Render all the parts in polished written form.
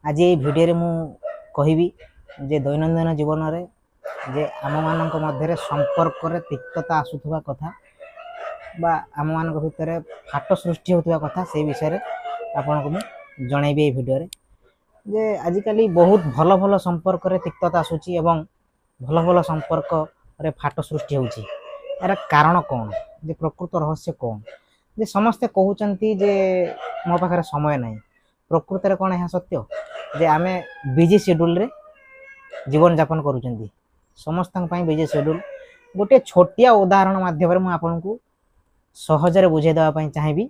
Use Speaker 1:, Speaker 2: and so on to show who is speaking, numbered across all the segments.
Speaker 1: आज ये भिडियो मु कहबी जे दैनंदिन जीवन रे जे आम मानक मध्य संपर्क तिक्तता आसुवा कथा बा आम मान भितर फाट सृष्टि होता कथा से विषय आपन को मुझे जनइबी ये भिडियो जे आजिकल बहुत भल भल संपर्क तिक्तता आसूची एवं भल भल संपर्क रे फाट सृष्टि होची यार कारण कौन जे प्रकृत रहस्य कौन जे समस्ते कहउचंती जे मो पाखरे समय नहीं प्रकृत रे कौन है सत्य जे आमे बिजी शेड्यूल रे जीवन यापन करूचंती समस्त बिजी शेड्यूल गोटे छोटिया उदाहरण माध्यम मु आपन को सहजरे बुझे देवा पई चाहिबी।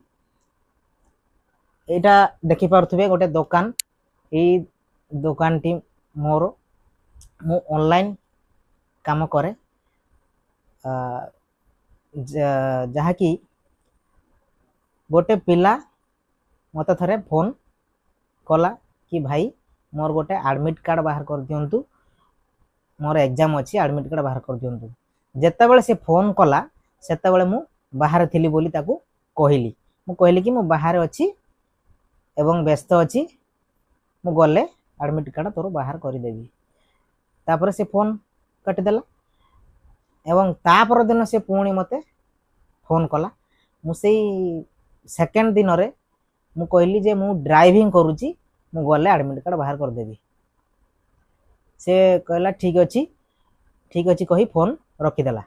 Speaker 1: एटा देखि पारुथबे गोटे दुकान ये दुकान टी मोर मु ऑनलाइन काम करे जहा कि गोटे पिला मत थरे फोन कला कि भाई मोर गोटे एडमिट कार्ड बाहर कर दियंतु मोर एग्जाम अच्छी एडमिट कार्ड बाहर कर दियंतु जेते बेले से फोन कला सेते बेले मु बाहर थिली बोली ताकू कहली कि मु बाहर अच्छी एवं व्यस्त अच्छी मु गले एडमिट कार्ड तोर बाहर करदेवी तापर से फोन काटिदेला एवं तापर दिन से पुणी मते फोन कला मु सेकेंड दिन रे मु कहली जे मु ड्राइविंग करूची मु गले एडमिट कार्ड बाहर करदेवी से कहला ठीक अच्छी कही फोन रखीदेला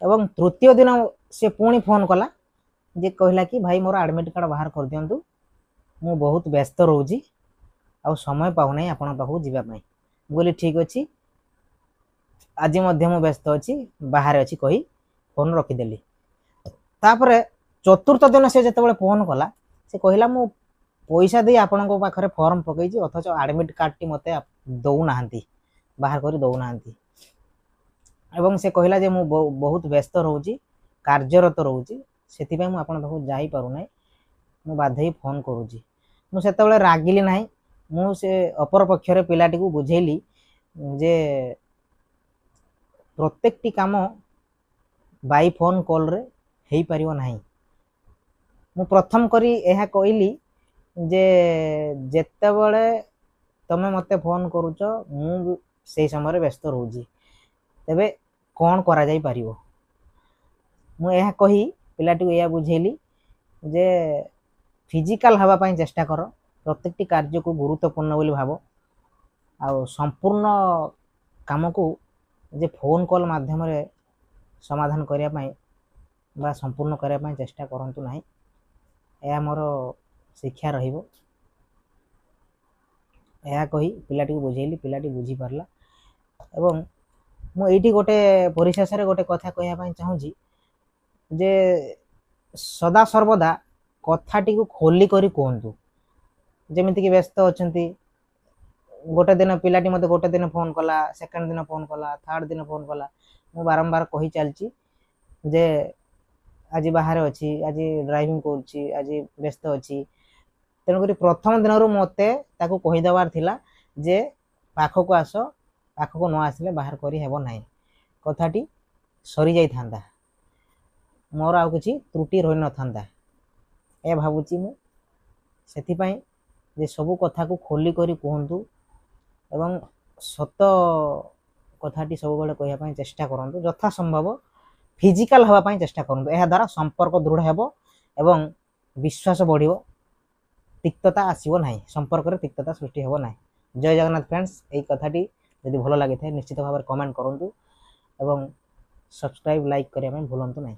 Speaker 1: एवं तृतीय दिन से पुणी फोन कला जे कहला कि भाई मोर एडमिट कार्ड बाहर कर दियंतु मु बहुत व्यस्त रोजी आ समय पाऊ नहीं आपण पाखु जीवा पई बोली ठीक अच्छी आज मध्य मु व्यस्त अच्छी बाहर अच्छी कही फोन रखीदेली तापर चतुर्थ दिन से जिते फोन कला से कहला मु पैसा दे आपण पाखरे फॉर्म पकईची अथच एडमिट कार्ड टी मते दौना बाहर कर दौना एवं से कहला जे मु बहुत व्यस्त रोची कार्यरत रोची से मु आपण पाखु जाई पारु नै मु बाध्य फोन करूची मु सेतेबेले रागिली नाही मु से अपर पक्षरे पिलाटी को बुझेली जे प्रत्येक टी काम बाई फोन कॉल रे हेई परियो नाही मु प्रथम करी एहा कहली जे जेतेबेले तमे मते फोन करूच मु से समय व्यस्त रोजी तेबे कौन करा जाई पारिबो मु एहा कही पिलाटी को एहा बुझेली जे फिजिकल हवा पाई चेष्टा कर प्रत्येक टी कार्य को गुरुत्वपूर्ण बोली भाव आ संपूर्ण काम को जे फोन कॉल माध्यम रे समाधान करिया पाई बा संपूर्ण करिया पाई चेष्टा करंतु नाही एहा मोर शिक्षा रहिबो एहा कही पिलाटी को बुझेली पिलाटी बुझी पारला एवं मु एठी गोटे परिशेष रे गोटे कथा कहया पाई चाहूची जे सदा सर्वदा कथाटी को खोली करी कहतु जमीती कि व्यस्त अच्छी गोटे दिन पिलाटी मत गोटे दिन फोन कला सेकेंड दिन फोन कला थर्ड दिन फोन कला मु बारंबार कही चलची जे आज बाहर अच्छी आज ड्राइविंग करुच्ची आज व्यस्त अच्छी तेणुक प्रथम दिन मते ताको कहीदेवार थिला जे पाखक आस पाखक न आसिले बाहर करी हेबो नाही कथाटी सरी जाई थांदा मोर आउ किछि त्रुटि रही न थांदा ए भावुची मु सेथिपाई जे सबु कथा को खोली करी कहतु एवं सत कथाटी सब बेले कहया पाई चेष्टा करंतु यथा संभव फिजिकल हवा पाई चेष्टा करंतु एहा द्वारा संपर्क दृढ़ हेबो एवं विश्वास बढ़िबो तिक्तता आसीबो नाही संपर्क रे तिक्तता सृष्टि हेबो नाही। जय जगन्नाथ फ्रेंड्स एई कथाटी यदि भलो लागि थाए निश्चित भाव कमेंट करंतु एवं सब्सक्राइब लाइक करिया पाई भूलंतु नाही।